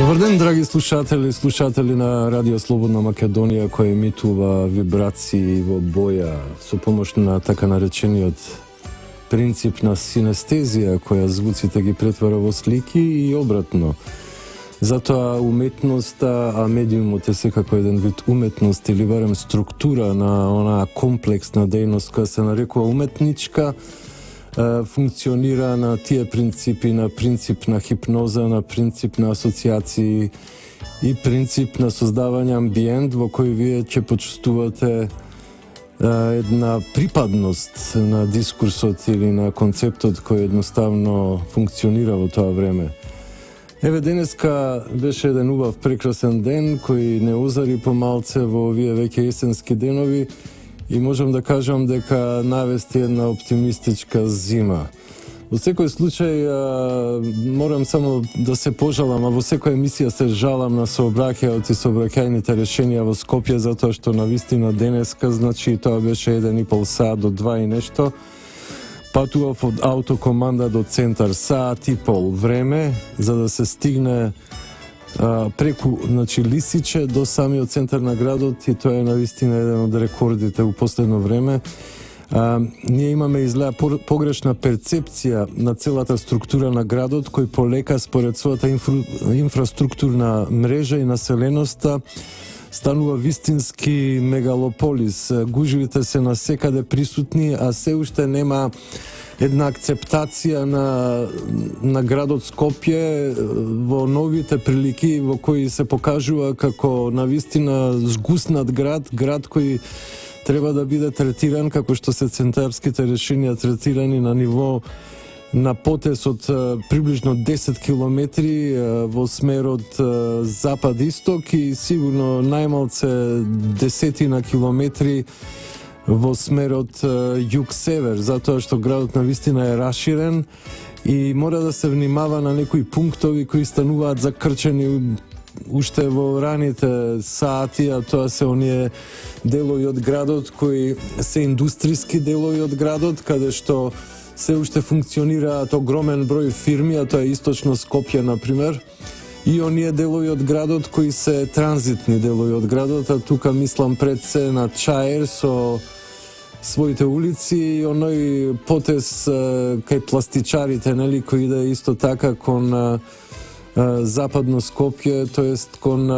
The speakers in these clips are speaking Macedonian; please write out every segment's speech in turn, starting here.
Добар ден, драги слушатели на Радио Слободна Македонија, кој емитува вибрации во боја со помош на така наречениот принцип на синестезија, која звуците ги претвара во слики и обратно. Затоа уметноста, а медиумот е секако еден вид уметност или барем структура на онаа комплексна дејност која се нарекува уметничка, функционира на тие принципи, на принцип на хипноза, на принцип на асоциации и принцип на создавање амбиент во кој вие ќе почувствувате една припадност на дискурсот или на концептот кој едноставно функционира во тоа време. Еве денеска беше еден убав прекрасен ден кој не озари помалце во овие веќе есенски денови и можам да кажам дека навести една оптимистичка зима. Во секој случај морам само да се пожалам, а во секоја емисија се жалам на сообраќајот и сообраќајните решенија во Скопје, затоа што навистина денеска, значи тоа беше 1,5 сат до 2 и нешто. Патував од автокоманда до центар, сат и пол време, за да се стигне преку Лисиче до самиот центар на градот, и тоа е навистина еден од рекордите во последно време. Ние имаме изгледа погрешна перцепција на целата структура на градот, кој полека според својата инфраструктурна мрежа и населеноста станува вистински мегалополис. Гужвите се насекаде присутни, а се уште нема една акцептација на градот Скопје во новите прилики во кои се покажува како навистина згуснат град кој треба да биде третиран како што се центарските решенија третирани на ниво на потес од приближно 10 километри во смерот запад-исток и сигурно најмалце десетина километри во смерот југ-север, затоа што градот навистина е раширен и мора да се внимава на некои пунктови кои стануваат закрчени уште во раните сати, а тоа се оние делови од градот кои се индустријски делови од градот, каде што се уште функционираат огромен број фирми, а тоа е источно Скопје, например, и оние делови од градот кои се транзитни делови од градот, а тука мислам пред се на Чаер со своите улици и оној потес кај пластичарите, нели, кој иде исто така кон западно Скопје, тоест кон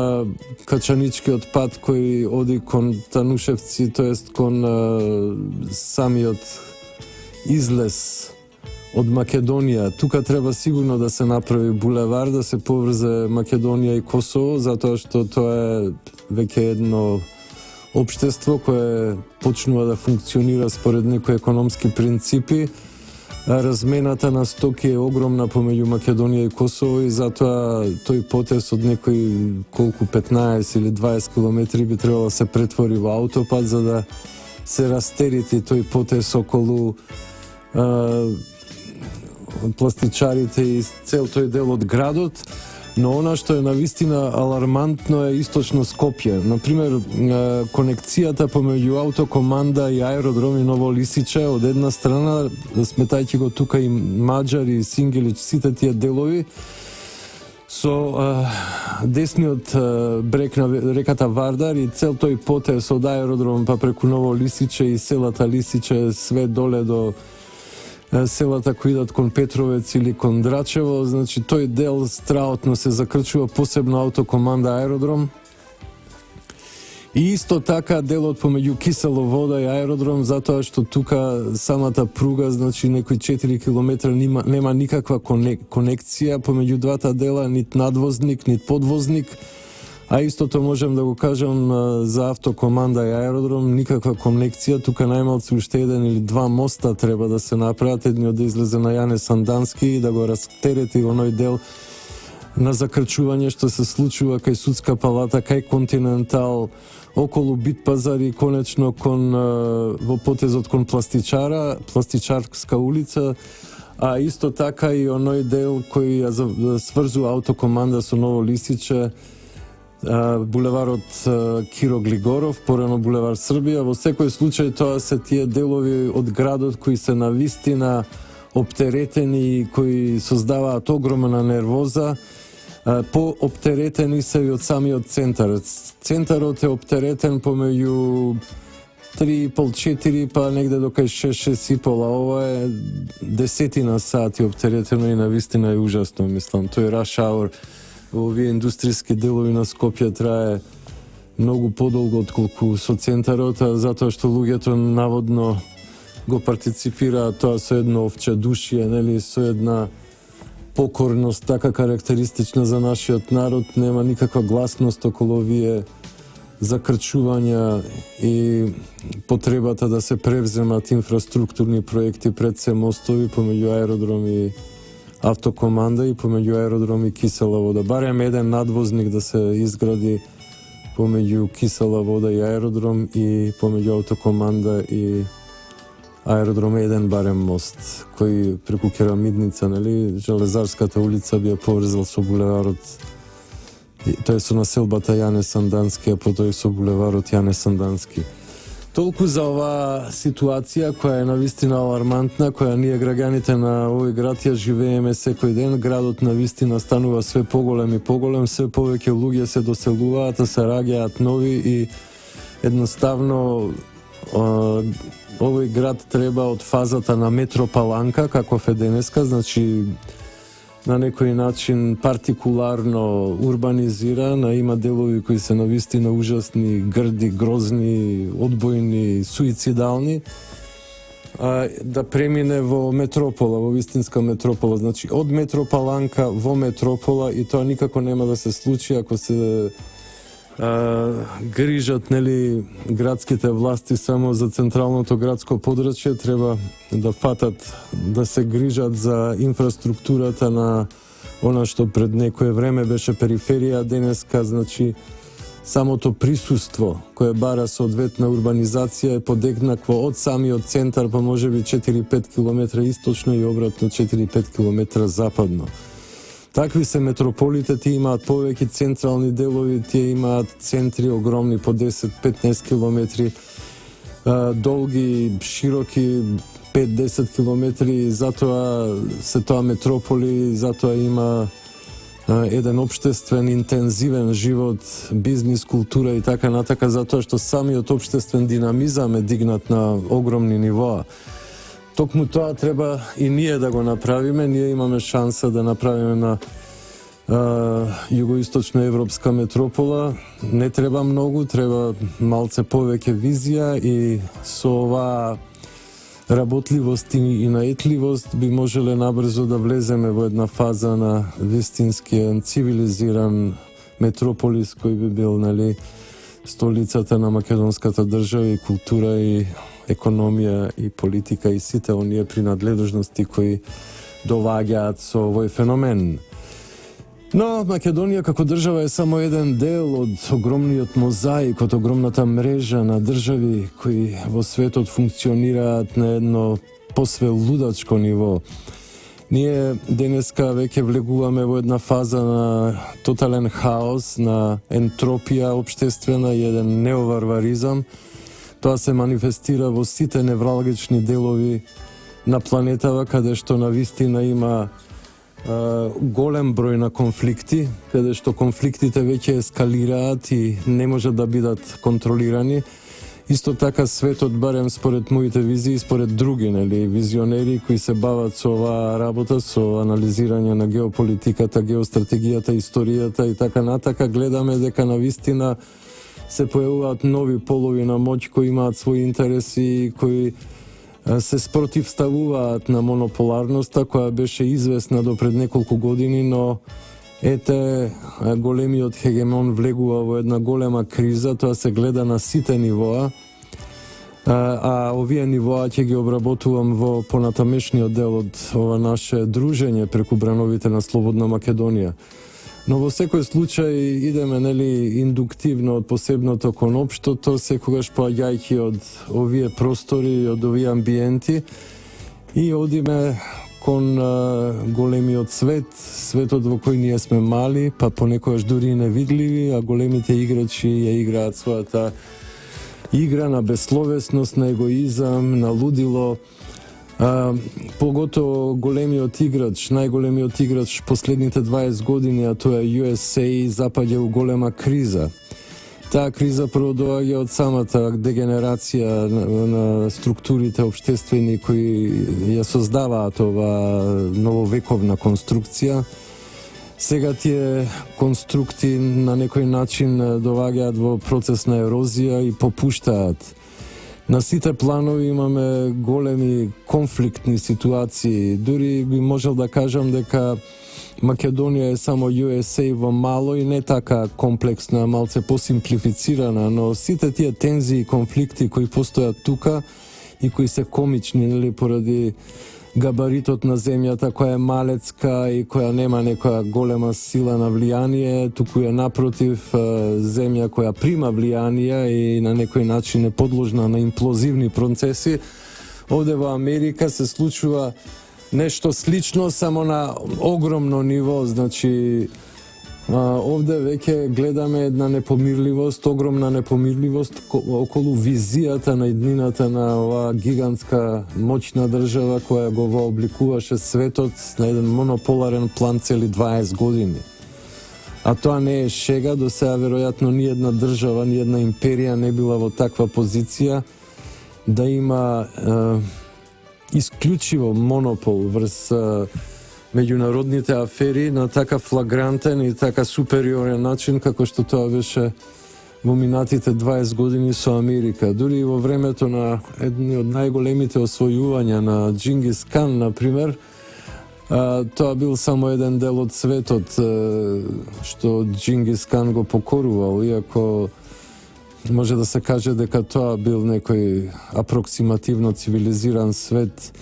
Качаничкиот пат кој оди кон Танушевци, тоест кон самиот излез од Македонија. Тука треба сигурно да се направи булевар, да се поврзе Македонија и Косово, затоа што тоа е веќе едно општество кое почнува да функционира според некои економски принципи. Размената на стоки е огромна помеѓу Македонија и Косово и затоа тој потес од некои колку 15 или 20 километри би требало да се претвори во аутопат за да се растерити тој потес околу пластичарите и цел тој дел од градот. Но она што е навистина алармантно е источно Скопје. Например, конекцијата помеѓу автокоманда и аеродром и Ново Лисиче од една страна, сметајќи го тука и Маџар и Сингелич, сите тие делови, со десниот брег на реката Вардар и цел тој потес од аеродром па преку Ново Лисиче и селата Лисиче све доле до селата кои идат кон Петровец или кон Драчево, значи тој дел страотно се закрчува, посебно автокоманда аеродром. И исто така делот помеѓу Кисело вода и аеродром, затоа што тука самата пруга, значи некои 4 километра нема никаква конекција помеѓу двата дела, нит надвозник, нит подвозник. А истото можем да го кажам за автокоманда и аеродром, никаква конекција, тука најмалце уште еден или два моста треба да се направат, едниот да излезе на Јане Сандански и да го растерети оној дел на закрчување што се случува кај Судска палата, кај Континентал, околу Битпазар и конечно кон во потезот кон Пластичарска улица, а исто така и оној дел кој сврзува автокоманда со Ново Лисиче, булеварот Киро Глигоров, порано булевар Србија. Во секој случај тоа се тие делови од градот кои се навистина оптеретени и кои создаваат огромна нервоза Пооптеретени се и од самиот центар. Центарот е оптеретен помеѓу 3,5-4, па негде до кај 6,5, а ова е десетина сати оптеретено и навистина е ужасно, мислам. Тој rush hour во овие индустријски делови на Скопје трае многу подолго отколку со центарот, затоа што луѓето наводно го партиципираат тоа со едно овчедушие, нели, со една покорност така карактеристична за нашиот народ, нема никаква гласност околу овие закрчувања и потребата да се превземат инфраструктурни проекти, пред се мостови помеѓу аеродром и автокоманда и помеѓу аеродром и кисела вода. Барем еден надвозник да се изгради помеѓу кисела вода и аеродром и помеѓу автокоманда и аеродром еден барем мост, кој преку Керамидница, нели, Железарската улица би ја поврзал со булеварот, тој со населбата Јане Сандански, а потоа со булеварот Јане Сандански. Толку за оваа ситуација која е навистина алармантна, која ние граѓаните на овој град ја живееме секој ден. Градот навистина станува све поголем и поголем, све повеќе луѓе се доселуваат, а се раѓаат нови и едноставно овој град треба од фазата на метропаланка, каков е денеска, значи на некој начин партикуларно урбанизиран, а има делови кои се навистина ужасни, грди, грозни, одбојни, суицидални, да премине во метропола, во вистинска метропола. Значи од метропаланка во метропола, и тоа никако нема да се случи ако се грижат, нели, градските власти само за централното градско подрачје. Треба да фатат да се грижат за инфраструктурата на она што пред некое време беше периферија, денеска, значи самото присуство кое бара соодветна урбанизација е подекнакво од самиот центар, па можеби 4-5 км источно и обратно 4-5 км западно. Такви се метрополите, тие имаат повеќе централни делови, тие имаат центри огромни по 10-15 километри, долги, широки 5-10 километри, затоа се тоа метрополи, затоа има еден општествен, интензивен живот, бизнис, култура и така натака, затоа што самиот општествен динамизам е дигнат на огромни нивоа. Токму тоа треба и ние да го направиме. Ние имаме шанса да направиме на југоисточна европска метропола. Не треба многу, треба малце повеќе визија и со оваа работливост и наетливост би можеле набрзо да влеземе во една фаза на вистински цивилизиран метрополис кој би бил, нели, столицата на македонската држава и култура и економија и политика и сите оние принадлежности кои доваѓаат со овој феномен. Но Македонија како држава е само еден дел од огромниот мозаик, од огромната мрежа на држави кои во светот функционираат на едно посве лудачко ниво. Ние денеска веќе влегуваме во една фаза на тотален хаос, на ентропија општествена и еден неоварваризам. Тоа се манифестира во сите невралгични делови на планетава, каде што навистина има голем број на конфликти, каде што конфликтите веќе ескалираат и не можат да бидат контролирани. Исто така светот, барем според моите визии, според други, нели, визионери кои се бават со оваа работа, со анализирање на геополитиката, геостратегијата, историјата и така натака, гледаме дека навистина се појавуваат нови полови на моќ кои имаат своји интереси, кои се спротивставуваат на монополарноста која беше известна до пред неколку години, но ете големиот хегемон влегува во една голема криза. Тоа се гледа на сите нивоа, а овие нивоа ќе ги обработувам во понатамешниот дел од ова наше дружење преку брановите на Слободна Македонија. Но во секој случај идеме, нели, индуктивно од посебното кон општото, секогаш поаѓајќи од овие простори, од овие амбиенти и одиме кон големиот свет, светот во кој ние сме мали, па понекогаш дури невидливи, а големите играчи ја играат својата игра на бессловесност, на егоизам, на лудило, Поготово големиот играч, најголемиот играч последните 20 години, а тоа е USA, запаѓа у голема криза. Таа криза прво доаѓа од самата дегенерација на структурите општествени кои ја создаваат ова нововековна конструкција. Сега тие конструкти на некој начин доаѓаат во процес на ерозија и попуштаат. На сите планови имаме големи конфликтни ситуации. Дури би можел да кажам дека Македонија е само USA во мало и не така комплексна, малце посимплифицирана, но сите тие тензии и конфликти кои постојат тука и кои се комични, нели, поради габаритот на земјата која е малецка и која нема некоја голема сила на влијание, туку е напротив земја која прима влијание и на некој начин е подложна на имплозивни процеси. Овде во Америка се случува нешто слично, само на огромно ниво, значи овде веќе гледаме една непомирливост, огромна непомирливост околу визијата на иднината на оваа гигантска моćна држава која го вообликуваше светот на еден монополарен план цели 20 години. А тоа не е шега, до сега веројатно ни една држава, ни една империја не била во таква позиција да има исклучиво монопол врз меѓународните афери на така флагрантен и така супериорен начин како што тоа беше во минатите 20 години со Америка. Дури и во времето на едни од најголемите освојувања на Джингис Кан, например, тоа бил само еден дел од светот што Джингис Кан го покорувал, иако може да се каже дека тоа бил некој апроксимативно цивилизиран свет.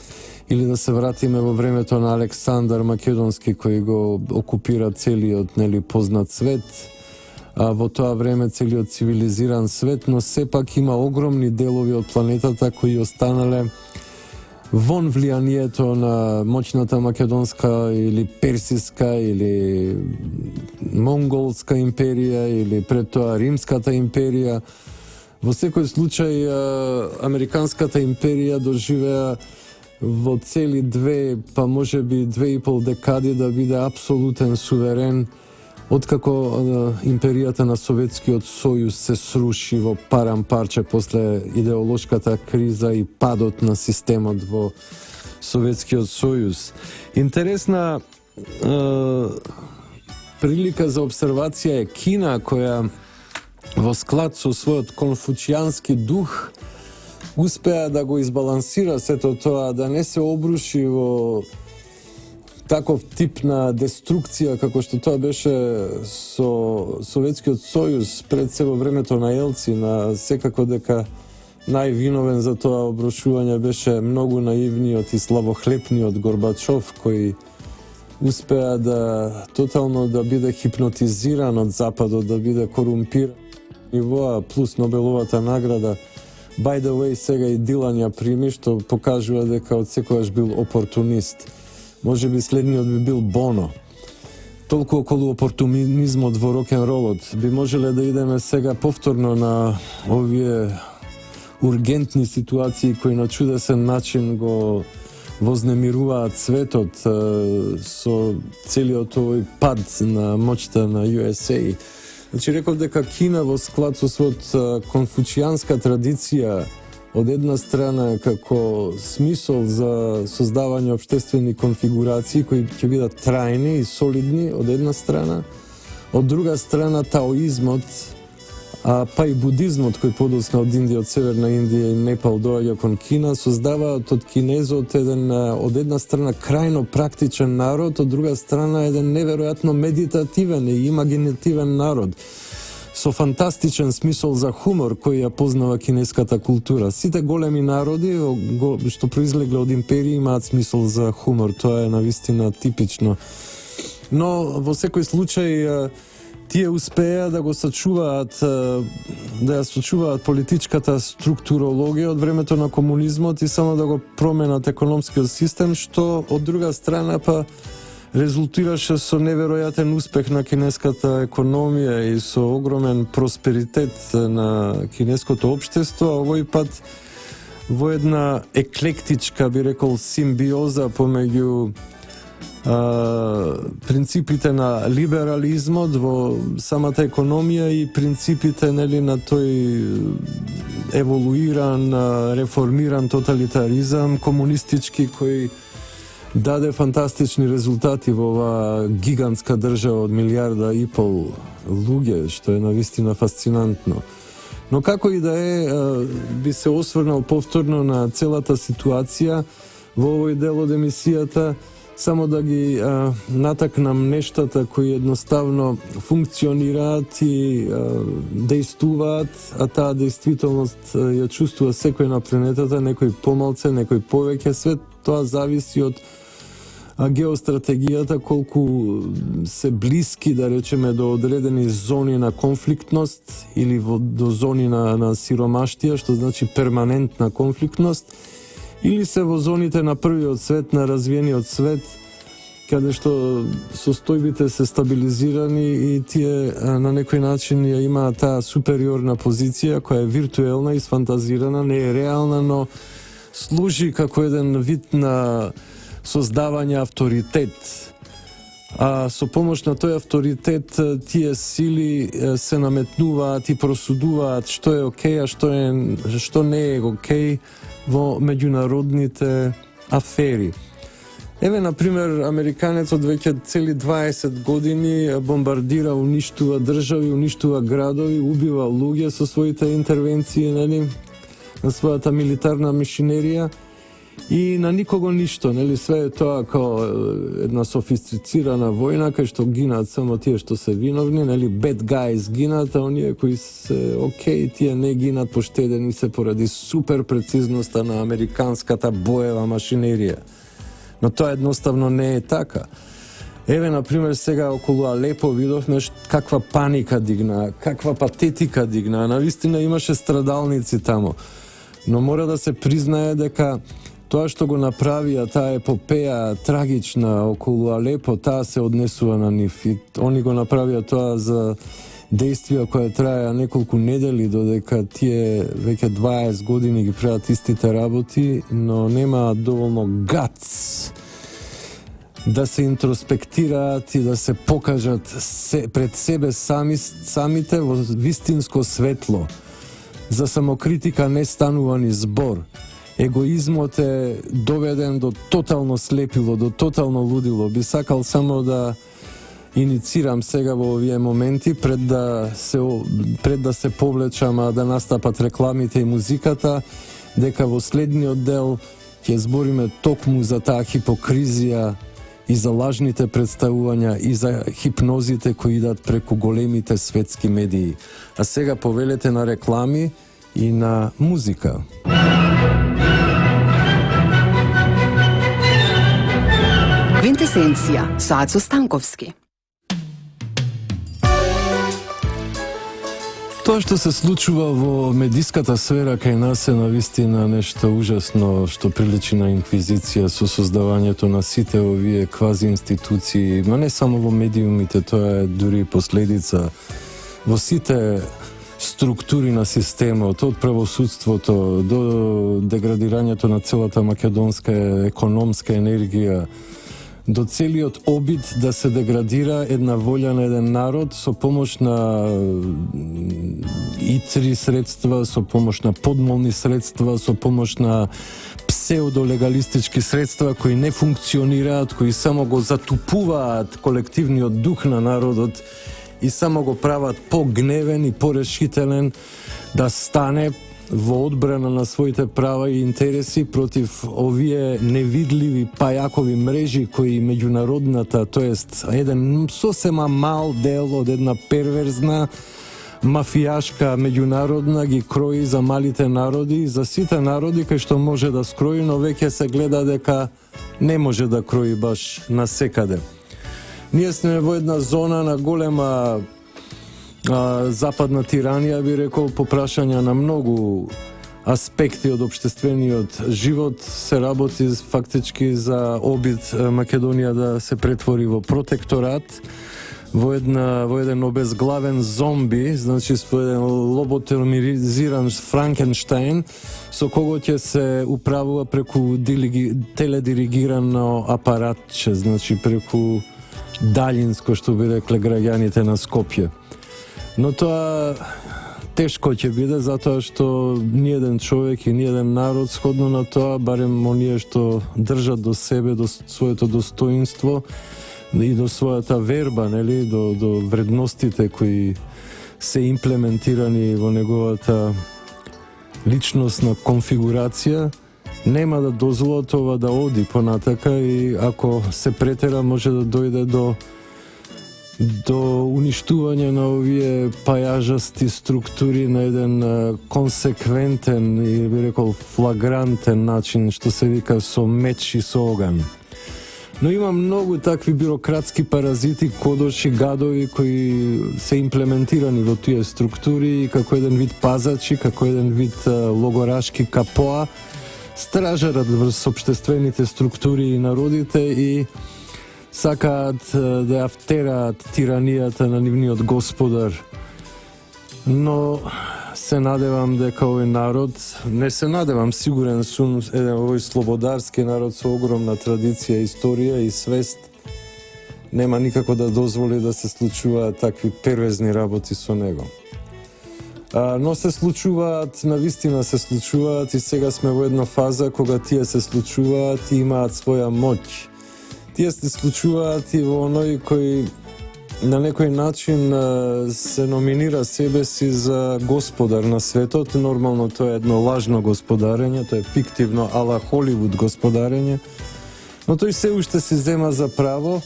Или да се вратиме во времето на Александар Македонски, кој го окупира целиот, нели, познат свет, а во тоа време целиот цивилизиран свет, но сепак има огромни делови од планетата кои останале вон влијанието на моćната македонска или персиска или монголска империја или пред тоа римската империја. Во секој случај американската империја доживеа во цели 2, па може би 2,5 декади да биде апсолутен суверен, откако империјата на Советскиот сојуз се сруши во парам парче после идеолошката криза и падот на системот во Советскиот сојуз. Интересна прилика за обсервација е Кина, која во склад со својот конфуцијански дух успеа да го избалансира сето тоа, да не се обруши во таков тип на деструкција како што тоа беше со Советскиот сојуз пред се во времето на Елцин, секако дека највиновен за тоа обрушување беше многу наивниот и славохлепниот Горбачов, кој успеа да тотално да биде хипнотизиран од Западот, да биде корумпиран нивоа, плюс Нобеловата награда. By the way, сега и Дилан ја прими, што покажува дека од секојаш бил опортунист. Може би следниот би бил Боно. Толку околу опортунизмот во рок-н-ролот. Би можеле да идеме сега повторно на овие ургентни ситуации кои на чудесен начин го вознемируваат светот со целиот овој пад на моќта на USA. Значи, реков дека Кина во склад со својот конфуцијанска традиција од една страна како смисол за создавање општествени конфигурации кои ќе бидат трајни и солидни од една страна, од друга страна таоизмот, па и будизмот кој подоцна од Индија, од Северна Индија и Непал доаѓа кон Кина, создаваат од кинезот еден од една страна крајно практичен народ, од друга страна еден неверојатно медитативен и имагинативен народ со фантастичен смисол за хумор кој ја познава кинеската култура. Сите големи народи што произлегле од империи имаат смисол за хумор, тоа е навистина типично. Но во секој случај тие успеа да го сачуваат, да ја сачуваат политичката структурологија од времето на комунизмот и само да го променат економскиот систем, што од друга страна па резултираше со неверојатен успех на кинеската економија и со огромен просперитет на кинеското општество, а овој пат во една еклектичка, би рекол, симбиоза помеѓу принципите на либерализмот во самата економија и принципите, нели, на тој еволуиран, реформиран тоталитаризам, комунистички, кој даде фантастични резултати во оваа гигантска држава од 1,5 милиарда луѓе, што е навистина фасцинантно. Но како и да е, би се осврнал повторно на целата ситуација во овој дел од емисијата, само да ги натакнам нештата кои едноставно функционираат и дејствуваат, а таа действителност ја чувствува секој на планетата, некој помалце, некој повеќе, свет тоа зависи од геостратегијата, колку се блиски, да речеме, до одредени зони на конфликтност или до зони на сиромаштија, што значи перманентна конфликтност, или се во зоните на првиот свет, на развиениот свет, каде што состојбите се стабилизирани и тие на некој начин ја имаат таа супериорна позиција која е виртуелна и сфантазирана, не е реална, но служи како еден вид на создавање авторитет. А со помош на тој авторитет тие сили се наметнуваат и просудуваат што е окей, а што не е окей во меѓународните афери. Еве, например, американецот веќе цели 20 години бомбардира, уништува држави, уништува градови, убива луѓе со своите интервенции, нели, на својата милитарна машинерија и на никого ништо, нели, све е тоа како една софистицирана војна, кај што гинат само тие што се виновни, нели, bad guys гинат, а оние кои се окей, тие не гинат, поштедени се поради супер прецизноста на американската боева машинерија. Но тоа едноставно не е така. Еве, например, сега околу Алепо видовме каква паника дигна, каква патетика дигна. Навистина имаше страдалници тамо. Но мора да се признае дека тоа што го направија, таа епопеја трагична околу Алепо, таа се однесува на нив. И они го направија тоа за действија која траја неколку недели, додека тие веќе 20 години ги прават истите работи, но немаат доволно гац да се интроспектираат и да се покажат пред себе самите во вистинско светло. За самокритика не станува ни збор. Егоизмот е доведен до тотално слепило, до тотално лудило. Би сакал само да иницирам сега во овие моменти, пред да се повлечам, а да настапат рекламите и музиката, дека во следниот дел ќе збориме токму за таа хипокризија и за лажните представувања и за хипнозите кои идат преку големите светски медии. А сега повелете на реклами и на музика. Квинтесенција со Ацо Станковски. Тоа што се случува во медиската сфера кај нас е навистина нешто ужасно што приличи на инквизиција со создавањето на сите овие квази институции, но не само во медиумите, тоа е дури последица во сите структури на системот, од правосудството до деградирањето на целата македонска економска енергија, до целиот обид да се деградира една волја на еден народ со помош на ИЦРИ средства, со помош на подмолни средства, со помош на псевдолегалистички средства кои не функционираат, кои само го затупуваат колективниот дух на народот и само го прават погневен и порешителен да стане во одбрана на своите права и интереси против овие невидливи пајакови мрежи кои меѓународната, тоест еден сосема мал дел од една перверзна мафијашка меѓународна ги крои за малите народи, за сите народи кај што може да скрои, но веќе се гледа дека не може да крои баш насекаде. Ние сме во една зона на голема западна тиранија, би рекол, по прашања на многу аспекти од општествениот живот. Се работи фактички за обид Македонија да се претвори во протекторат, во еден обезглавен зомби, значи со еден лоботомизиран Франкенштајн, со кого ќе се управува преку теледиригирано апаратче, значи преку далинско, што би рекле граѓаните на Скопје. Но тоа тешко ќе биде, затоа што ниеден човек и ниеден народ сходно на тоа, барем оние што држат до себе, до своето достоинство и до својата верба, нели, до вредностите кои се имплементирани во неговата личностна конфигурација, нема да дозволат ова да оди понатака и ако се претера може да дојде до уништување на овие пајажасти структури на еден консеквентен и би рекол флагрантен начин, што се вика со меч и со оган. Но има многу такви бюрократски паразити, кодоши, гадови кои се имплементирани во тие структури и како еден вид пазачи, како еден вид логорашки капоа, стражарат врз општествените структури и народите и сакаат да ја втераат тиранијата на нивниот господар. Но се надевам дека овој народ, не се надевам, сигурен сум, еден овој слободарски народ со огромна традиција, историја и свест, нема никако да дозволи да се случуваат такви первезни работи со него. Но се случуваат, навистина се случуваат и сега сме во една фаза кога тие се случуваат и имаат своја моќ. Тие се случуваат и во оној кој на некој начин се номинира себе си за господар на светот. Нормално тоа е едно лажно господарење, тоа е фиктивно ала Холивуд господарење, но тој се уште се зема за право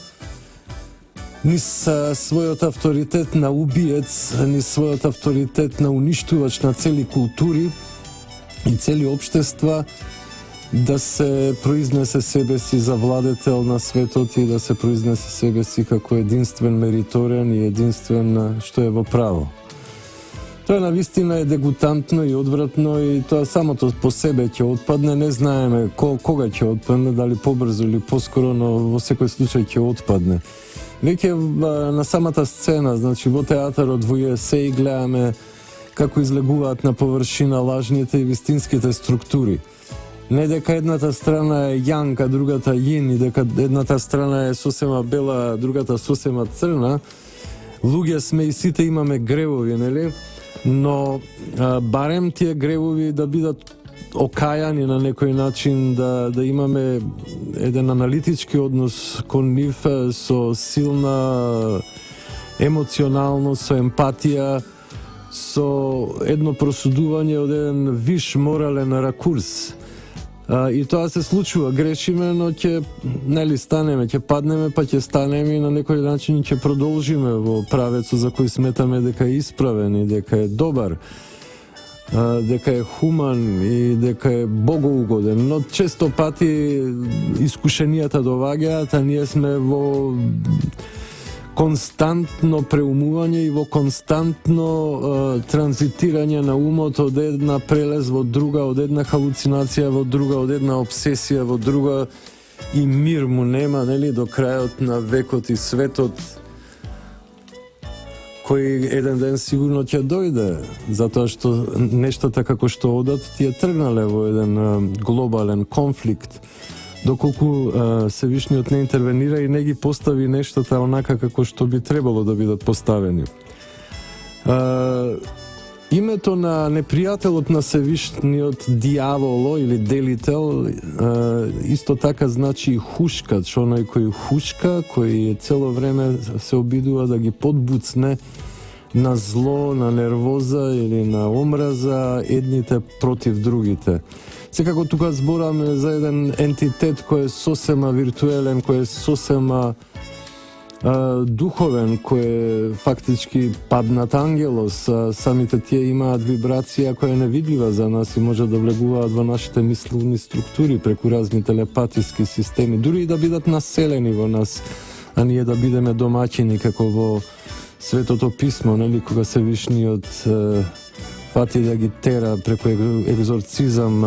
низ својот авторитет на убиец, низ својот авторитет на уништувач на цели култури и цели општества, да се произнесе себе си за владетел на светот и да се произнесе себе си како единствен мериторен и единствен што е во право. Тоа навистина е дегутантно и одвратно и тоа самото по себе ќе отпадне, не знаеме кога ќе отпадне, дали побрзо или поскоро, но во секој случај ќе отпадне. Веќе на самата сцена, значи во театарот во USA гледаме како излегуваат на површина лажните и вистинските структури. Не дека едната страна е јанка, другата јин, и дека едната страна е сосема бела, другата сосема црна. Луѓе сме и сите имаме гревови, нели? Но барем тие гревови да бидат окајани на некој начин, да имаме еден аналитички однос кон нив со силна емоционалност, со емпатија, со едно просудување од еден виш морален ракурс. И тоа се случува, грешиме, но ќе станеме, ќе паднеме, па ќе станеме и на некој начин ќе продолжиме во правецот за кој сметаме дека е исправен и дека е добар, дека е хуман и дека е богоугоден. Но често пати искушенијата доваѓаат, а ние сме во константно преумување и во константно транзитирање на умот од една прелез во друга, од една халуцинација во друга, од една обсесија во друга, и мир му нема, нели, до крајот на векот и светот, кој еден ден сигурно ќе дојде, затоа што нештата како што одат тие тргнале во еден глобален конфликт, доколку Севишниот не интервенира и не ги постави нештата онака како што би требало да бидат поставени. Името на непријателот на Севишниот, дијаволо или делител, исто така значи и хушкач, оној кој хушка, кој цело време се обидува да ги подбуцне на зло, на нервоза или на омраза едните против другите. Секако тука збораме за еден ентитет кој е сосема виртуелен, кој е сосема духовен, кој е фактички паднат ангелос. Самите тие имаат вибрација која е невидлива за нас и може да влегуваат во нашите мисловни структури преку разни телепатиски системи, дури и да бидат населени во нас, а ние да бидеме домаќини како во Светото писмо, нели, кога Севишниот фати да ги тера преку екзорцизам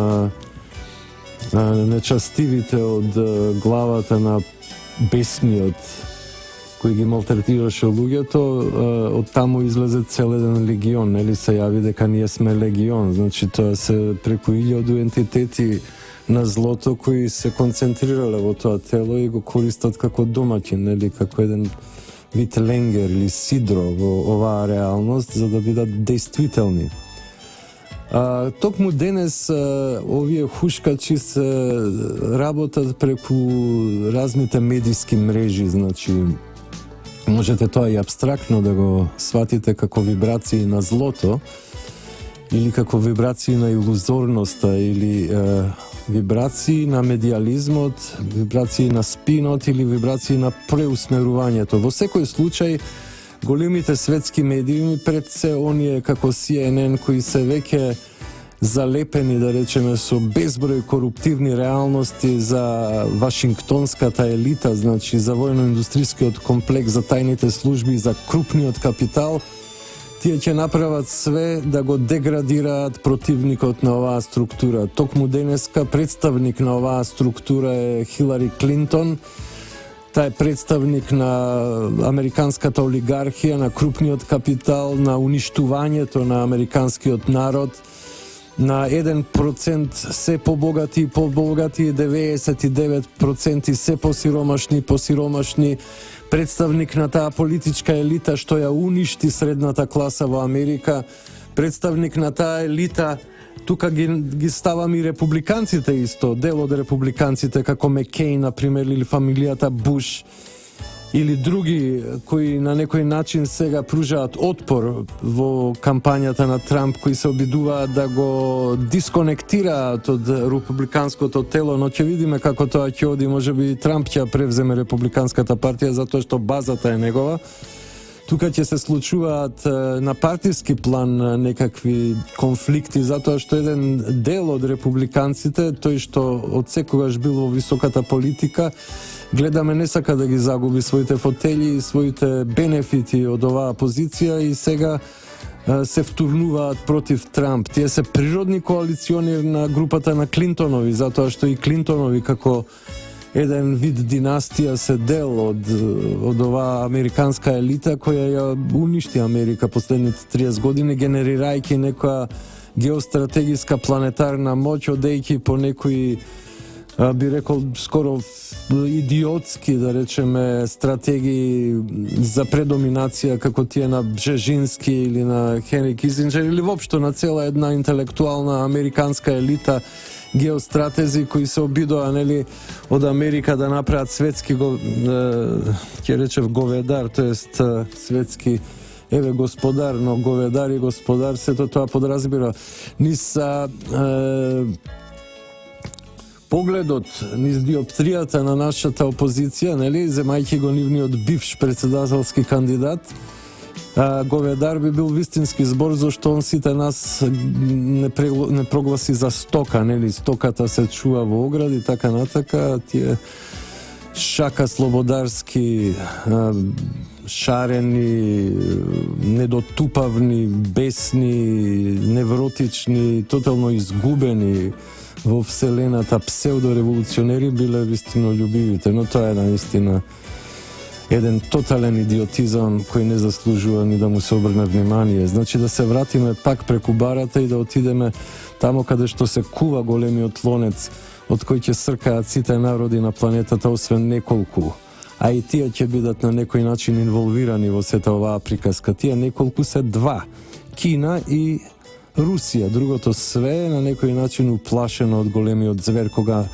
нечастивите од главата на бесниот кој ги малтретираше луѓето, од таму излезе цел еден легион, нели се јави дека ние сме легион, значи тоа се преку 1000 ентитети на злото кои се концентрирале во тоа тело и го користат како домаќин, нели како еден вид ленгер или сидро во оваа реалност за да бидат действителни. Токму денес овие хушкачи се работат преку разните медиски мрежи, значи можете тоа и абстрактно да го сватите како вибрации на злото или како вибрации на илузорноста или вибрации на медиализмот, вибрации на спинот или вибрации на преусмерувањето. Во секој случај големите светски медиуми пред се оние како CNN кои се веќе залепени, да речеме, со безброј коруптивни реалности за вашингтонската елита, значи за војно-индустрискиот комплекс, за тајните служби, за крупниот капитал, тие ќе направат све да го деградираат противникот на оваа структура. Токму денеска представник на оваа структура е Хилари Клинтон. Таа е представник на американската олигархија, на крупниот капитал, на уништувањето на американскиот народ, на 1% се побогати и побогати, 99% се посиромашни, представник на таа политичка елита што ја уништи средната класа во Америка, представник на таа елита, тука ги ставам и републиканците исто, дел од републиканците како Меккейн, например, или фамилијата Буш, или други кои на некој начин сега пружаат отпор во кампањата на Трамп, кои се обидуваат да го дисконектираат од републиканското тело, но ќе видиме како тоа ќе оди, можеби Трамп ќе превземе републиканската партија затоа што базата е негова. Тука ќе се случуваат на партиски план некакви конфликти, затоа што еден дел од републиканците, тој што од секогаш бил во високата политика, гледаме не сака да ги загуби своите фотели и своите бенефити од оваа позиција и сега се втурнуваат против Трамп. Тие се природни коалиционери на групата на Клинтонови, затоа што и Клинтонови како еден вид династија се дел од оваа американска елита која ја уништи Америка последните 30 години, генерирајќи некоја геостратегиска планетарна моќ, одејќи по некои би рекол скоро идиотски, да речеме, стратегии за предоминација како тие на Бжежински или на Хенри Кисинџер или воопшто на цела една интелектуална американска елита, геостратези кои се обидоа, нели, од Америка да направат светски ќе речев говедар, тоест светски господар, но говедар и господар сето тоа подразбира. Низ погледот, низ диоптријата на нашата опозиција, нели, земајќи го нивниот бивш председателски кандидат, говедар би бил вистински збор зашто он сите нас не прогласи за стока, нели, стоката се чува во огради, така натака, тие шака слободарски, шарени, недотупавни, бесни, невротични, тотално изгубени во вселената псевдореволуционери биле вистино љубивите, но тоа е наистина еден тотален идиотизам кој не заслужува ни да му се обрне внимание. Значи да се вратиме пак преку барата и да отидеме тамо каде што се кува големиот лонец од кој ќе сркаат сите народи на планетата освен неколку. А и тие ќе бидат на некој начин инволвирани во сета оваа приказка. Тие неколку се два. Кина и Русија. Другото све е на некој начин уплашено од големиот звер кога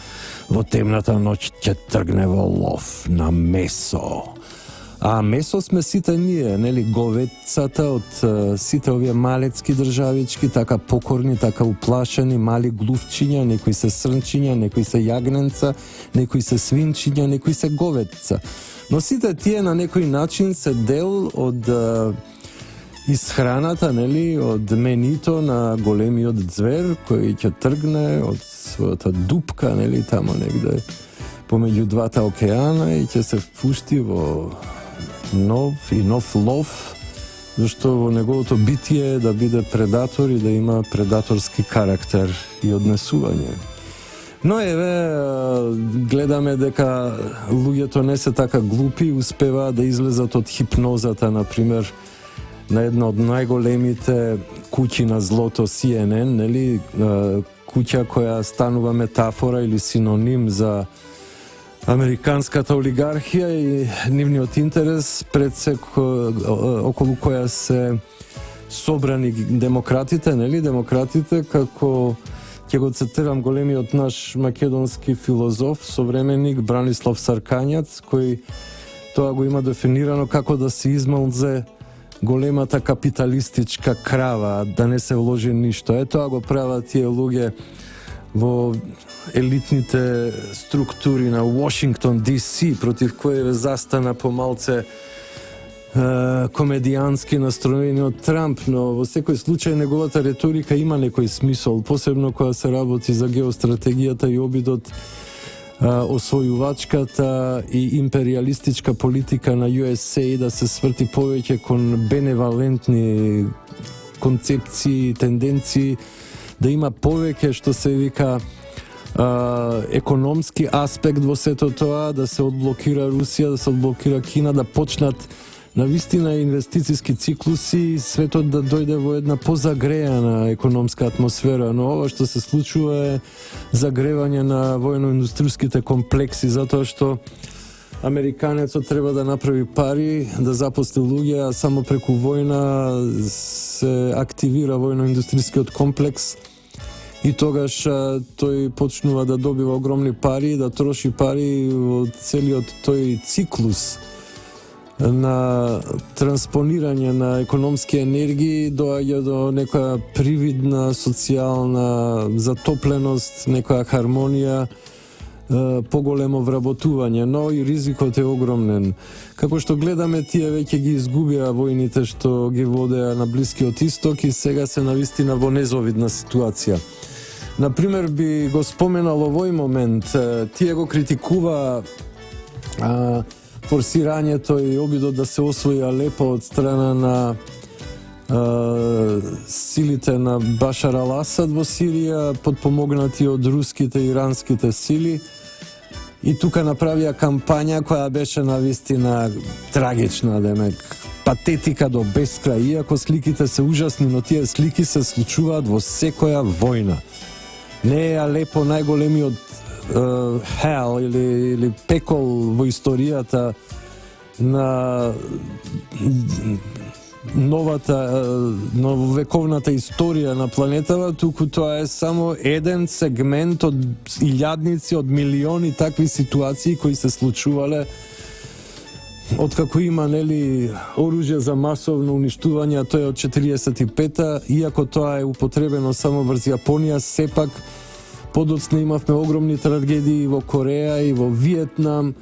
во темната ноќ ќе тргне во лов на месо. А месо сме сите ние, нели, говедцата од сите овие малецки државички, така покорни, така уплашени, мали глувчиња, некои се срнчиња, некои се јагненца, некои се свинчиња, некои се говедца. Но сите тие на некој начин се дел од исхраната, нели, од менито на големиот звер кој ќе тргне од својата дупка, нели, тамо негде помеѓу двата океана и ќе се впушти во нов лов, зашто во неговото битие да биде предатор и да има предаторски карактер и однесување. Но еве, гледаме дека луѓето не се така глупи, успеваат да излезат од хипнозата, например, на една од најголемите куќи на злото CNN, нели, куќа која станува метафора или синоним за американската олигархија и нивниот интерес пред се околу која се собрани демократите, нели, демократите како ќе го цитирам големиот наш македонски филозоф, современик Бранислав Саркањац, кој тоа го има дефинирано како да се измалзе големата капиталистичка крава, да не се вложи ништо. Тоа го прават тие луѓе во елитните структури на Вашингтон DC, против кои застана помалце комедијански настроени од Трамп, но во секој случај неговата реторика има некој смисол, посебно кога се работи за геостратегијата и обидот освојувачката и империалистичка политика на USA да се сврти повеќе кон беневалентни концепции и тенденции, да има повеќе што се вика економски аспект во сето тоа, да се одблокира Русија, да се одблокира Кина, да почнат на вистина инвестициски циклуси и светот да дојде во една позагрејана економска атмосфера, но ова што се случува е загревање на војно-индустријските комплекси, затоа што американецот треба да направи пари, да запосли луѓе, а само преку војна се активира војно-индустријскиот комплекс и тогаш тој почнува да добива огромни пари, да троши пари во целиот тој циклус на транспонирање на економски енергии, доаѓа до некоја привидна социјална затопленост, некоја хармонија, поголемо вработување, но и ризикот е огромен. Како што гледаме, тие веќе ги изгубија војните што ги водеа на Блискиот Исток и сега се навистина во незавидна ситуација. Например, би го споменал овој момент, тие го критикува форсирањето и обидот да се освои Алепо од страна на силите на Башар ал-Асад во Сирија, подпомогнати од руските и иранските сили. И тука направија кампања која беше навистина трагична, демек, патетика до бескрај. Иако сликите се ужасни, но тие слики се случуваат во секоја војна. Не е Алепо најголемиот hell или пекол во историјата на нововековната историја на планетава, туку тоа е само еден сегмент од илјадници, од милиони такви ситуации кои се случувале откако има, нели, оружје за масовно уништување, тоа е од 45-та, иако тоа е употребено само врз Јапонија, сепак подоцна имавме огромни трагедии во Кореја и во Виетнам,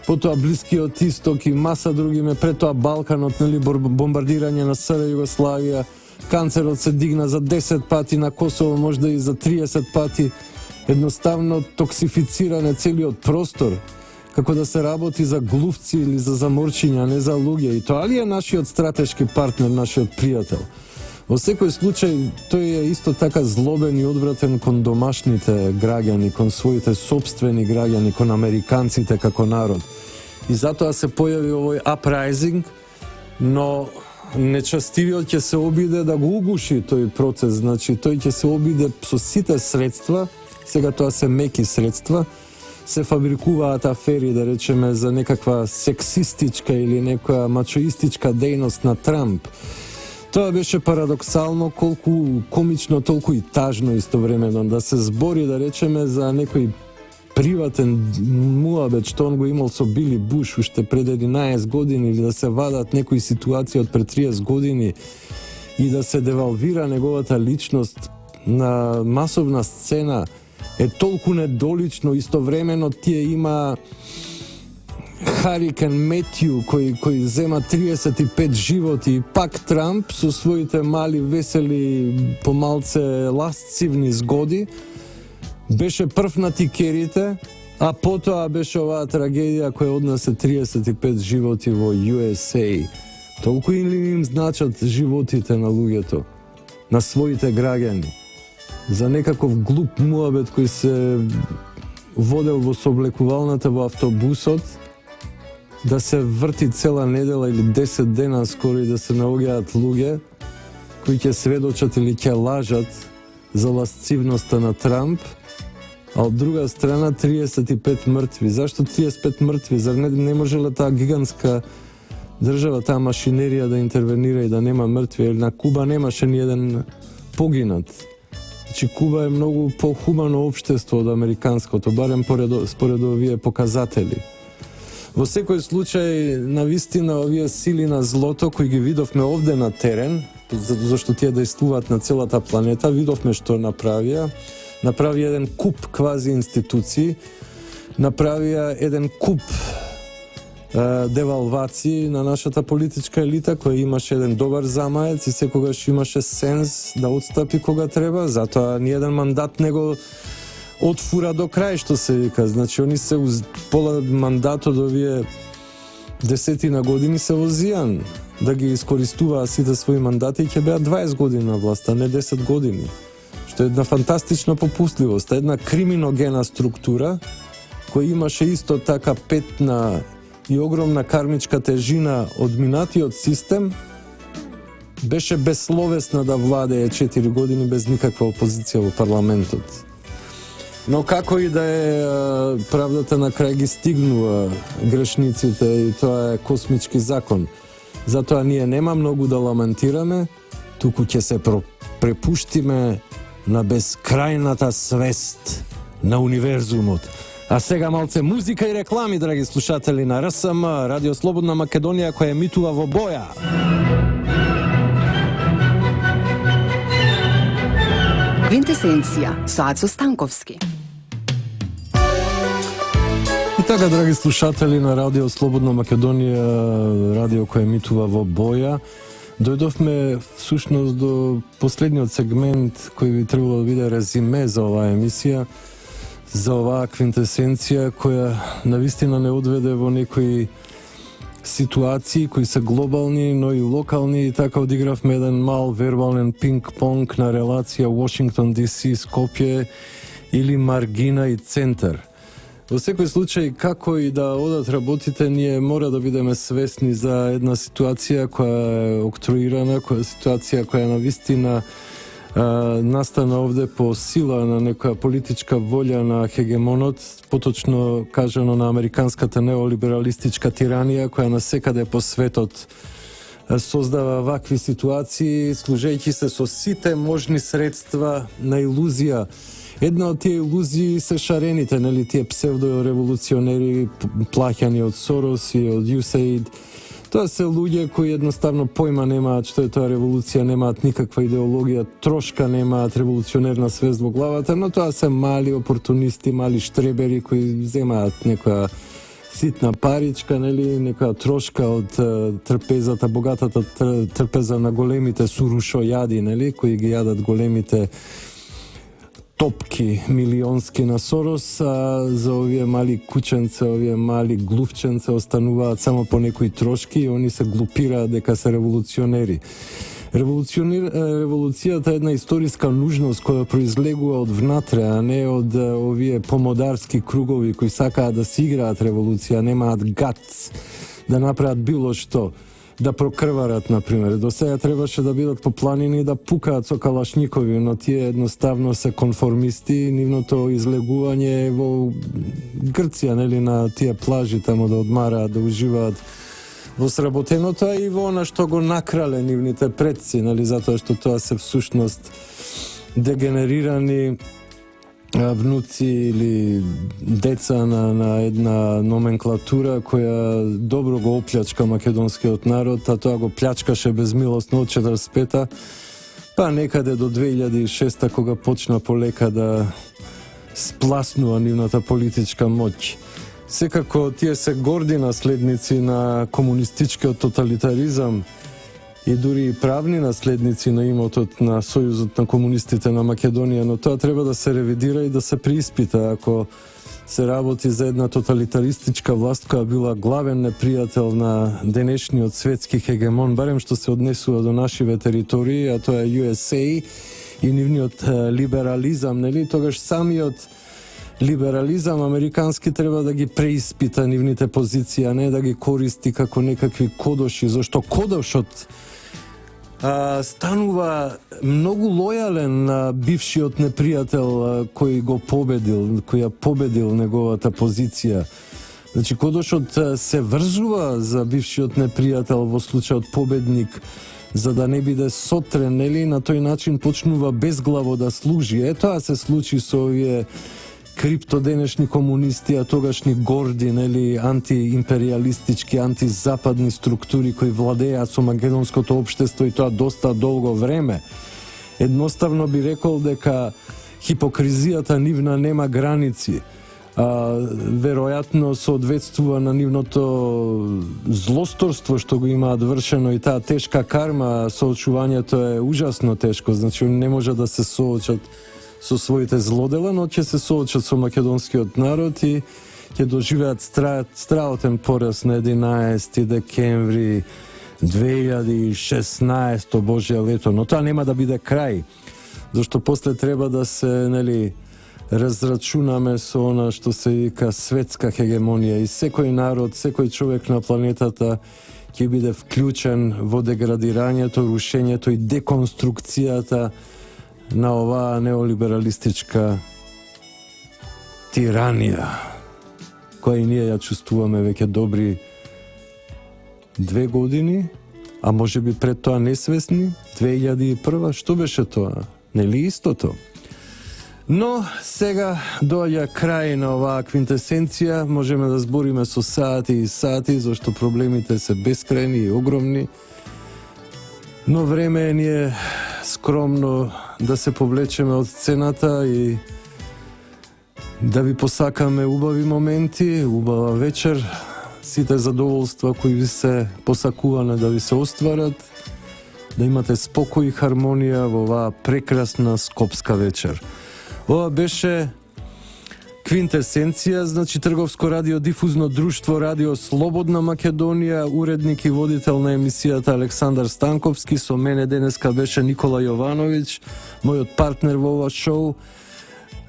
потоа Блискиот Исток и маса други, пред тоа Балканот, нели, бомбардирање на СР Југославија, канцерот се дигна за 10 пати, на Косово можда и за 30 пати, едноставно токсифициране целиот простор, како да се работи за глувци или за заморчиња, не за луѓе. И тоа ли е нашиот стратешки партнер, нашиот пријател? Во секој случај, тој е исто така злобен и одвратен кон домашните граѓани, кон своите собствени граѓани, кон американците како народ. И затоа се појави овој uprising, но нечастивиот ќе се обиде да го угуши тој процес, значи тој ќе се обиде со сите средства, сега тоа се меки средства, се фабрикуваат афери, да речеме, за некаква сексистичка или некоја мачоистичка дејност на Трамп. Тоа беше парадоксално, колку комично, толку и тажно истовремено, да се збори, да речеме, за некој приватен муабет што он го имал со Били Буш уште пред 11 години, или да се вадат некои ситуации од пред 30 години и да се девалвира неговата личност на масовна сцена, е толку недолично. Истовремено тие има Харикен Метју кој зема 35 животи, и пак Трамп со своите мали, весели, помалце ласцивни згоди беше прв на тикерите, а потоа беше оваа трагедија која однесе 35 животи во USA. Толку или им значат животите на луѓето, на своите граѓани? за некаков глуп муабет кој се водел во сооблекувалната во автобусот, да се врти цела недела или 10 дена скоро и да се наоѓаат луѓе кои ќе сведочат или ќе лажат за ласцивноста на Трамп, а од друга страна 35 мртви. Зашто 35 мртви? Зар не можела таа гигантска држава, таа машинерија да интервенира и да нема мртви? На Куба немаше ни еден погинат. Значи Куба е многу похумано општество од американското, барем според овие показатели. Во секој случај, навистина, овие сили на злото, кои ги видовме овде на терен, зашто тие действуваат на целата планета, видовме што направија. Направија еден куп квази институции, направија еден куп девалвации на нашата политичка елита, која имаше еден добар замаец и секогаш имаше сенс да отстапи кога треба, затоа ни еден мандат не го отфура до крај, што се вика. Значи, они се пола мандатот овие десетина години се возијан да ги искористуваа сите своји мандати и ќе беа 20 години на власт, а не 10 години. Што е една фантастична попустливост, една криминогена структура која имаше исто така петна и огромна кармичка тежина од минатиот систем, беше безсловесна да владее 4 години без никаква опозиција во парламентот. Но како и да е, правдата на крај ги стигнува грешниците и тоа е космички закон. Затоа ние нема многу да ламентираме, туку ќе се препуштиме на безкрајната свест на универзумот. А сега малце музика и реклами, драги слушатели на РСМ, Радио Слободна Македонија, која емитува во боја. Квинтесенција со Ацо Станковски. И така, драги слушатели на Радио Слободна Македонија, радио кој емитува во боја, дојдовме всушност до последниот сегмент кој би требало да биде резиме за оваа емисија, за оваа квинтесенција која навистина не одведе во некои ситуации кои се глобални, но и локални, и така одигравме еден мал вербален пинг-понг на релација Вашингтон DC, Скопје или Маргина и Центар. Во секој случај, како и да одат работите, ние мора да бидеме свесни за една ситуација која е октруирана, ситуација која навистина настана овде по сила на некоја политичка волја на хегемонот, поточно кажано на американската неолибералистичка тиранија, која насекаде по светот создава вакви ситуации, служејќи се со сите можни средства на илузија. Една од тие илузии се шарените, нели, тие псевдореволуционери плаќани од Сорос и од USAID. Тоа се луѓе кои едноставно појма немаат што е тоа револуција, немаат никаква идеологија, трошка немаат револуционерна свест во главата, но тоа се мали опортунисти, мали штребери кои земаат некоја ситна паричка, нели, некоја трошка од трпезата, богатата трпеза на големите сурушојади, нели, кои ги јадат големите топки милионски на Сорос, а за овие мали кученца, овие мали глувченца остануваат само по некои трошки и они се глупираат дека се револуционери. Револуцијата е една историска нужност која произлегува од внатре, а не од овие помодарски кругови кои сакаат да си играат револуција, немаат гац да направат било што, да прокрварат, например. До сега требаше да бидат по планини и да пукаат со калашникови, но тие едноставно се конформисти, нивното излегување е во Грција, нели, на тие плажи тамо да одмараат, да уживаат во сработеното, а и во она што го накрале нивните предци, нели, затоа што тоа се всушност дегенерирани внуци или деца на една номенклатура која добро го оплячка македонскиот народ, а тоа го плячкаше безмилосно од 45-та, па некаде до 2006-та, кога почна полека да спласнува нивната политичка моќ. Секако тие се горди наследници на комунистичкиот тоталитаризам и дури и правни наследници на имотот на Сојузот на комунистите на Македонија, но тоа треба да се ревидира и да се прииспита. Ако се работи за една тоталитаристичка власт која била главен непријател на денешниот светски хегемон, барем што се однесува до нашиве територии, а тоа е USA и нивниот либерализам, нели? Тогаш самиот либерализам американски треба да ги преиспита нивните позиции, а не да ги користи како некакви кодоши, зашто кодошот станува многу лојален на бившиот непријател кој го победил, кој ја победил неговата позиција. Значи, кодошот се врзува за бившиот непријател во случајот победник, за да не биде сотрен, нели, на тој начин почнува безглаво да служи. Тоа се случи со овие криптоденешни комунисти, а тогашни горди, нели, антиимпериалистички, антизападни структури кои владеат со македонското општество и тоа доста долго време. Едноставно би рекол дека хипокризијата нивна нема граници. Веројатно соодветствува на нивното злосторство што го имаат вршено и таа тешка карма. Соочувањето е ужасно тешко, значи не може да се соочат со своите злодела, но ќе се соочат со македонскиот народ и ќе доживеат страотен пораз на 11 декември 2016 Божје лето. Но тоа нема да биде крај, зашто после треба да се, нели, разрачунаме со она што се вика светска хегемонија и секој народ, секој човек на планетата ќе биде вклучен во деградирањето, рушењето и деконструкцијата на оваа неолибералистичка тиранија, која и ние ја чувствуваме веќе добри 2 години, а може би пред тоа несвесни, 2001, што беше тоа? Нели истото? Но сега доаѓа крај на оваа квинтесенција, можеме да збориме со сати и сати, зашто проблемите се бескрајни и огромни, но време е ние скромно да се повлечеме од сцената и да ви посакаме убави моменти, убава вечер, сите задоволства кои ви се посакуване да ви се остварат, да имате спокој и хармонија во оваа прекрасна скопска вечер. Ова беше квинтесенција, значи Трговско радиодифузно друштво Радио Слободна Македонија, уредник и водител на емисијата Александар Станковски, со мене денеска беше Никола Јовановиќ, мојот партнер во ова шоу.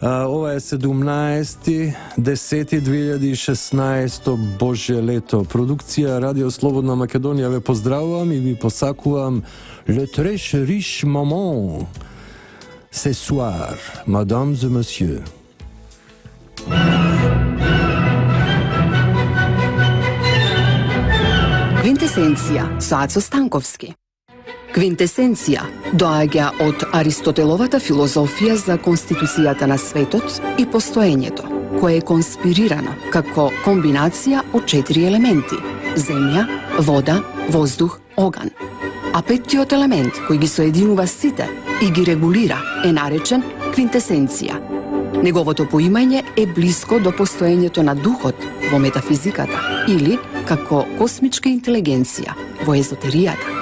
Ова е 17.10.2016 Божје лето. Продукција Радио Слободна Македонија ве поздравувам и ви посакувам le très riche moment ce soir, mesdames et messieurs. Квинтесенција со Ацо Станковски. Квинтесенција доаѓа од Аристотеловата филозофија за конституцијата на светот и постоењето, кое е конспирирано како комбинација од 4 елементи: земја, вода, воздух, оган. А петтиот елемент, кој ги соединува сите и ги регулира, е наречен квинтесенција. Неговото поимање е блиско до постоењето на духот во метафизиката или како космичка интелигенција во езотеријата.